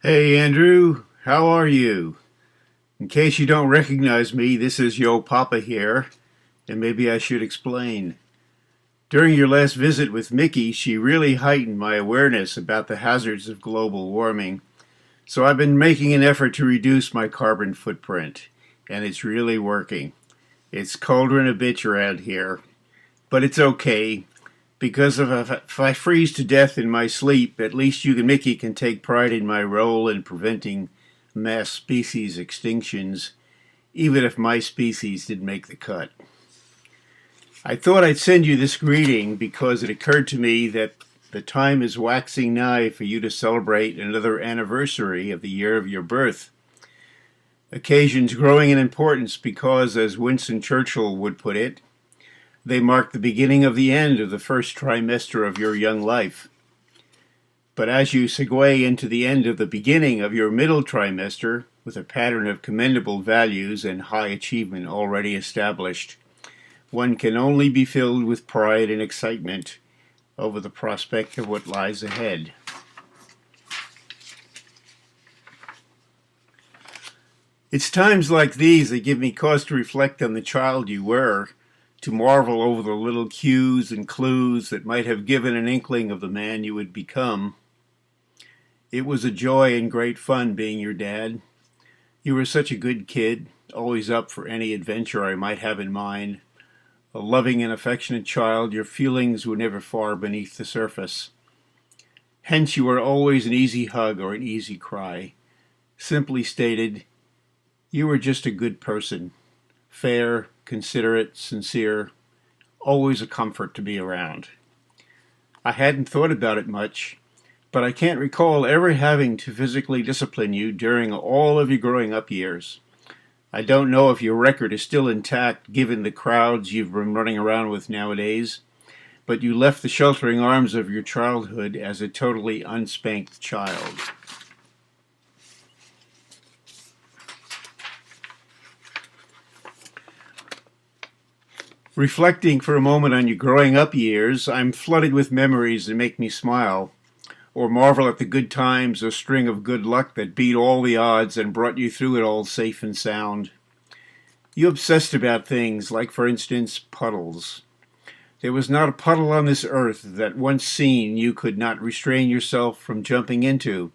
Hey Andrew, how are you? In case you don't recognize me, this is Yo Papa here, and maybe I should explain. During your last visit with Mickey, she really heightened my awareness about the hazards of global warming. So I've been making an effort to reduce my carbon footprint, and it's really working. It's colder than a bitch around here, but it's okay because if I freeze to death in my sleep, at least you and Mickey can take pride in my role in preventing mass species extinctions, even if my species didn't make the cut. I thought I'd send you this greeting because it occurred to me that the time is waxing nigh for you to celebrate another anniversary of the year of your birth. Occasions growing in importance because, as Winston Churchill would put it, they mark the beginning of the end of the first trimester of your young life. But as you segue into the end of the beginning of your middle trimester, with a pattern of commendable values and high achievement already established, one can only be filled with pride and excitement over the prospect of what lies ahead. It's times like these that give me cause to reflect on the child you were, to marvel over the little cues and clues that might have given an inkling of the man you would become. It was a joy and great fun being your dad. You were such a good kid, always up for any adventure I might have in mind. A loving and affectionate child, your feelings were never far beneath the surface. Hence you were always an easy hug or an easy cry. Simply stated, you were just a good person. Fair, considerate, sincere, always a comfort to be around. I hadn't thought about it much, but I can't recall ever having to physically discipline you during all of your growing up years. I don't know if your record is still intact given the crowds you've been running around with nowadays, but you left the sheltering arms of your childhood as a totally unspanked child. Reflecting for a moment on your growing up years, I'm flooded with memories that make me smile, or marvel at the good times or string of good luck that beat all the odds and brought you through it all safe and sound. You obsessed about things like, for instance, puddles. There was not a puddle on this earth that once seen you could not restrain yourself from jumping into.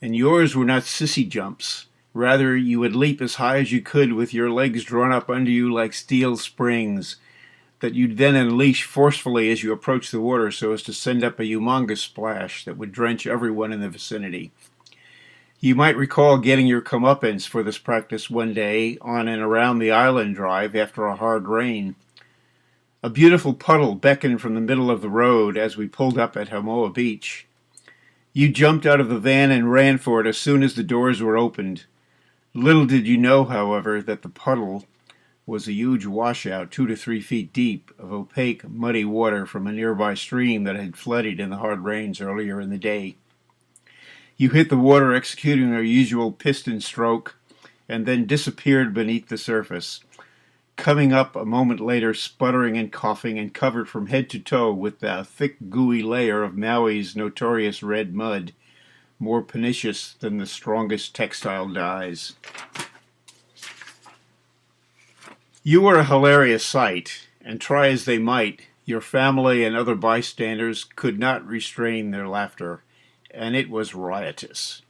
And yours were not sissy jumps. Rather, you would leap as high as you could with your legs drawn up under you like steel springs that you'd then unleash forcefully as you approached the water so as to send up a humongous splash that would drench everyone in the vicinity. You might recall getting your comeuppance for this practice one day on and around the island drive after a hard rain. A beautiful puddle beckoned from the middle of the road as we pulled up at Hamoa Beach. You jumped out of the van and ran for it as soon as the doors were opened. Little did you know, however, that the puddle was a huge washout 2 to 3 feet deep of opaque, muddy water from a nearby stream that had flooded in the hard rains earlier in the day. You hit the water executing your usual piston stroke and then disappeared beneath the surface, coming up a moment later sputtering and coughing and covered from head to toe with the thick gooey layer of Maui's notorious red mud, more pernicious than the strongest textile dyes. You were a hilarious sight, and try as they might, your family and other bystanders could not restrain their laughter, and it was riotous.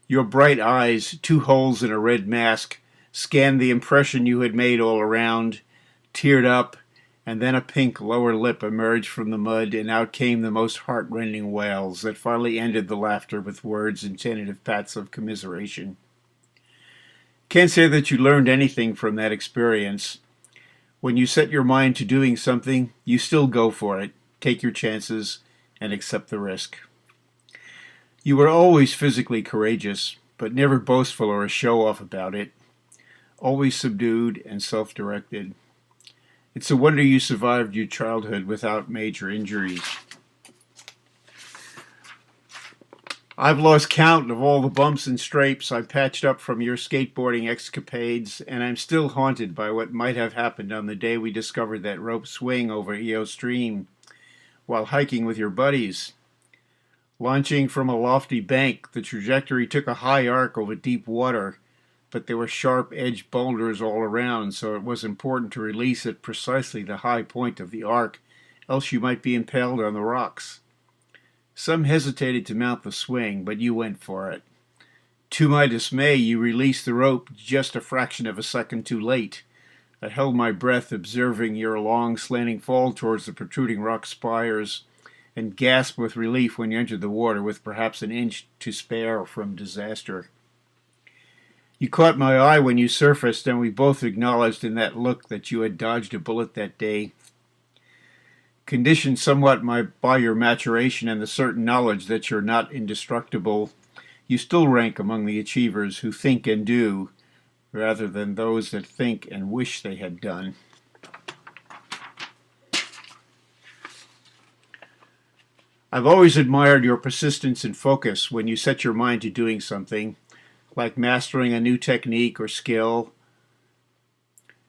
Your bright eyes, 2 holes in a red mask, scanned the impression you had made all around, teared up, and then a pink lower lip emerged from the mud, and out came the most heart-rending wails that finally ended the laughter with words and tentative pats of commiseration. Can't say that you learned anything from that experience. When you set your mind to doing something, you still go for it, take your chances, and accept the risk. You were always physically courageous, but never boastful or a show-off about it. Always subdued and self-directed. It's a wonder you survived your childhood without major injuries. I've lost count of all the bumps and scrapes I patched up from your skateboarding escapades, and I'm still haunted by what might have happened on the day we discovered that rope swing over EO Stream while hiking with your buddies. Launching from a lofty bank, the trajectory took a high arc over deep water, but there were sharp-edged boulders all around, so it was important to release at precisely the high point of the arc, else you might be impaled on the rocks. Some hesitated to mount the swing, but you went for it. To my dismay, you released the rope just a fraction of a second too late. I held my breath, observing your long, slanting fall towards the protruding rock spires, and gasped with relief when you entered the water with perhaps an inch to spare from disaster. You caught my eye when you surfaced, and we both acknowledged in that look that you had dodged a bullet that day. Conditioned somewhat by your maturation and the certain knowledge that you're not indestructible, you still rank among the achievers who think and do, rather than those that think and wish they had done. I've always admired your persistence and focus when you set your mind to doing something, like mastering a new technique or skill.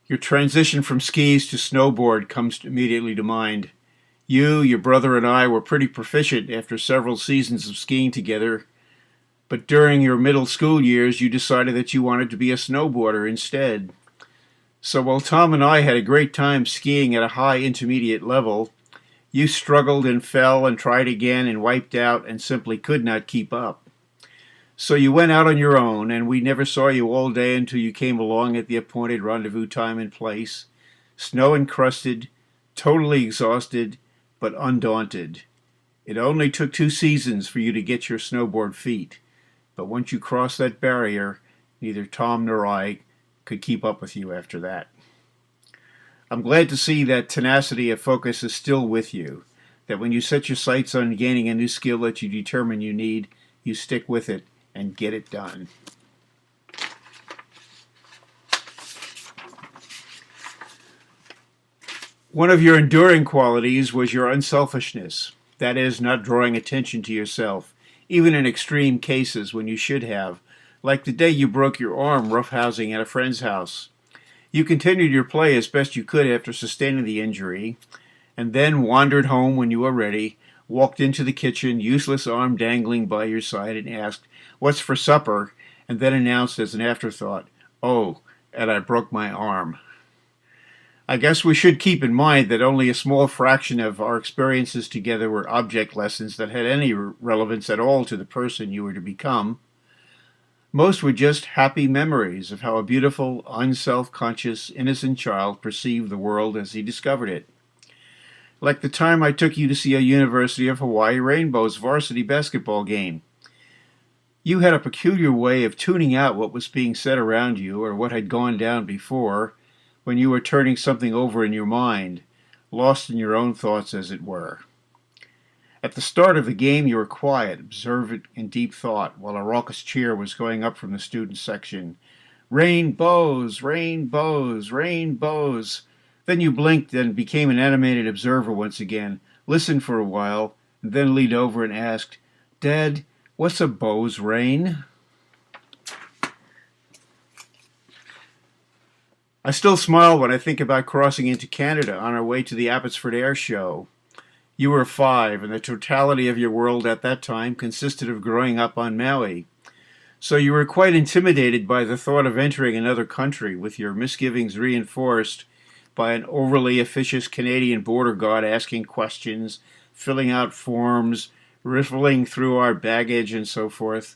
Your transition from skis to snowboard comes immediately to mind. You, your brother, and I were pretty proficient after several seasons of skiing together, but during your middle school years you decided that you wanted to be a snowboarder instead. So while Tom and I had a great time skiing at a high intermediate level, you struggled and fell and tried again and wiped out and simply could not keep up. So you went out on your own, and we never saw you all day until you came along at the appointed rendezvous time and place, snow-encrusted, totally exhausted, but undaunted. It only took 2 seasons for you to get your snowboard feet, but once you crossed that barrier, neither Tom nor I could keep up with you after that. I'm glad to see that tenacity of focus is still with you, that when you set your sights on gaining a new skill that you determine you need, you stick with it and get it done. One of your enduring qualities was your unselfishness, that is, not drawing attention to yourself, even in extreme cases when you should have, like the day you broke your arm roughhousing at a friend's house. You continued your play as best you could after sustaining the injury, and then wandered home when you were ready, walked into the kitchen, useless arm dangling by your side, and asked, "What's for supper?" and then announced as an afterthought, "Oh, and I broke my arm." I guess we should keep in mind that only a small fraction of our experiences together were object lessons that had any relevance at all to the person you were to become. Most were just happy memories of how a beautiful, unself-conscious, innocent child perceived the world as he discovered it. Like the time I took you to see a University of Hawaii Rainbows varsity basketball game. You had a peculiar way of tuning out what was being said around you or what had gone down before when you were turning something over in your mind, lost in your own thoughts as it were. At the start of the game, you were quiet, observant in deep thought, while a raucous cheer was going up from the student section. "Rainbows! Rainbows! Rainbows!" Then you blinked and became an animated observer once again, listened for a while, and then leaned over and asked, "Dad, what's a bow's rain?" I still smile when I think about crossing into Canada on our way to the Abbotsford Air Show. You were 5, and the totality of your world at that time consisted of growing up on Maui. So you were quite intimidated by the thought of entering another country, with your misgivings reinforced by an overly officious Canadian border guard asking questions, filling out forms, riffling through our baggage, and so forth.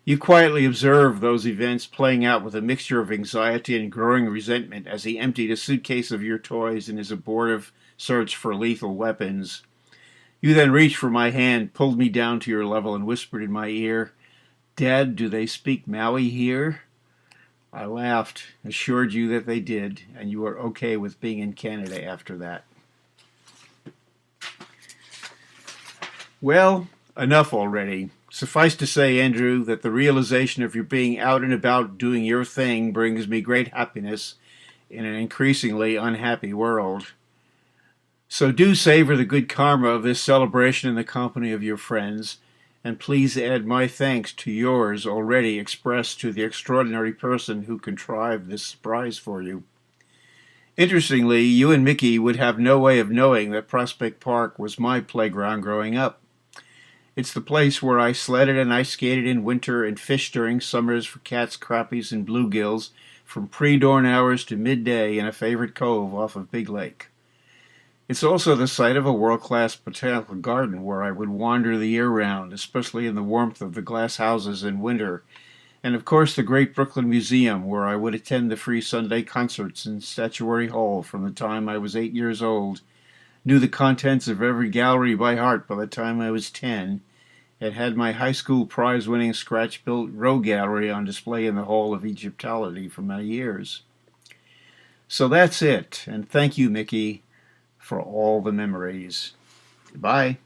You quietly observed those events playing out with a mixture of anxiety and growing resentment as he emptied a suitcase of your toys in his abortive search for lethal weapons. You then reached for my hand, pulled me down to your level, and whispered in my ear, "Dad, do they speak Maui here?" I laughed, assured you that they did, and you were okay with being in Canada after that. Well, enough already. Suffice to say, Andrew, that the realization of your being out and about doing your thing brings me great happiness in an increasingly unhappy world. So do savor the good karma of this celebration in the company of your friends, and please add my thanks to yours already expressed to the extraordinary person who contrived this surprise for you. Interestingly, you and Mickey would have no way of knowing that Prospect Park was my playground growing up. It's the place where I sledded and ice skated in winter and fished during summers for cats, crappies, and bluegills from pre-dawn hours to midday in a favorite cove off of Big Lake. It's also the site of a world-class botanical garden where I would wander the year round, especially in the warmth of the glass houses in winter, and of course the Great Brooklyn Museum where I would attend the free Sunday concerts in Statuary Hall from the time I was 8 years old, knew the contents of every gallery by heart by the time I was 10, and had my high school prize-winning scratch-built row gallery on display in the Hall of Egyptology for many years. So that's it, and thank you, Mickey, for all the memories. Bye.